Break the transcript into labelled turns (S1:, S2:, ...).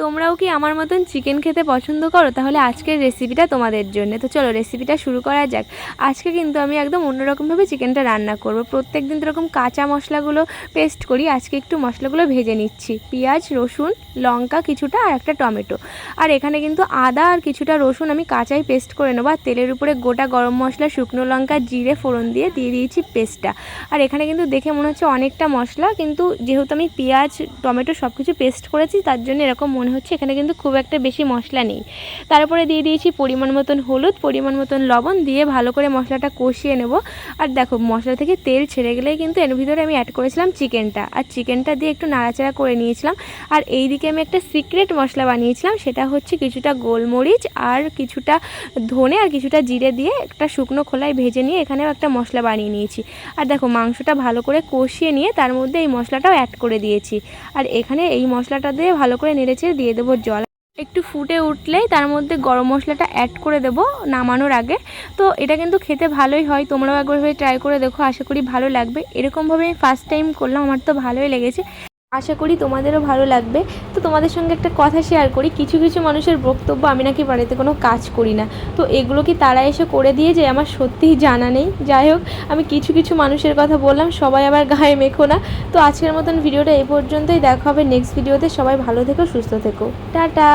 S1: তোমরাও কি আমার মতন চিকেন খেতে পছন্দ করো? তাহলে আজকের রেসিপিটা তোমাদের জন্য। তো চলো রেসিপিটা শুরু করা যাক। আজকে কিন্তু আমি একদম অন্যরকমভাবে চিকেনটা রান্না করব। প্রত্যেক দিন যেরকম কাঁচা মশলাগুলো পেস্ট করি, আজকে একটু মশলাগুলো ভেজে নিচ্ছি। পেঁয়াজ, রসুন, লঙ্কা কিছুটা আর একটা টমেটো। আর এখানে কিন্তু আদা আর কিছুটা রসুন আমি কাঁচাই পেস্ট করে নেবো। আর তেলের উপরে গোটা গরম মশলা, শুকনো লঙ্কা, জিরে ফোড়ন দিয়ে দিয়েছি পেস্টটা। আর এখানে কিন্তু দেখে মনে হচ্ছে অনেকটা মশলা, কিন্তু যেহেতু আমি পেঁয়াজ, টমেটো সব কিছু পেস্ট করেছি তার জন্য এরকম মনে হচ্ছে। এখানে কিন্তু খুব একটা বেশি মশলা নেই। তারপরে দিয়ে দিয়েছি পরিমাণ মতন হলুদ, পরিমাণ মতন লবণ দিয়ে ভালো করে মশলাটা কষিয়ে নেব। আর দেখো মশলা থেকে তেল ছেড়ে গেলেই কিন্তু এর ভিতরে আমি অ্যাড করেছিলাম চিকেনটা, আর চিকেনটা দিয়ে একটু নাড়াচাড়া করে নিয়েছিলাম। আর এই দিকে আমি একটা সিক্রেট মশলা বানিয়েছিলাম, সেটা হচ্ছে কিছুটা গোলমরিচ আর কিছুটা ধনে আর কিছুটা জিরে দিয়ে একটা শুকনো খোলায় ভেজে নিয়ে এখানেও একটা মশলা বানিয়ে নিয়েছি। আর দেখো মাংসটা ভালো করে কষিয়ে নিয়ে তার মধ্যে এই মশলাটাও অ্যাড করে দিয়েছি। আর এখানে এই মশলাটা দিয়ে ভালো করে নেড়েচেড়ে দিয়ে দেবো জল। একটু ফুটে উঠলেই তার মধ্যে গরম মশলাটা অ্যাড করে দেব নামানোর আগে। তো এটা কিন্তু খেতে ভালোই হয়, তোমরাও একবার ট্রাই করে দেখো, আশা করি ভালো লাগবে। এরকমভাবে আমি ফার্স্ট টাইম করলাম, আমার তো ভালোই লেগেছে, আশা করি তোমাদেরও ভালো লাগবে। তো তোমাদের সঙ্গে একটা কথা শেয়ার করি, কিছু কিছু মানুষের বক্তব্য আমি নাকি বাড়িতে কোনো কাজ করি না। তো এগুলো কি তারা এসে করে দিয়ে যায় আমার সত্যিই জানা নেই। যাই হোক, আমি কিছু কিছু মানুষের কথা বললাম, সবাই আবার গায়ে মেখো না। তো আজকের মতন ভিডিওটা এই পর্যন্তই, দেখা হবে নেক্সট ভিডিওতে। সবাই ভালো থেকো, সুস্থ থেকো, টাটা।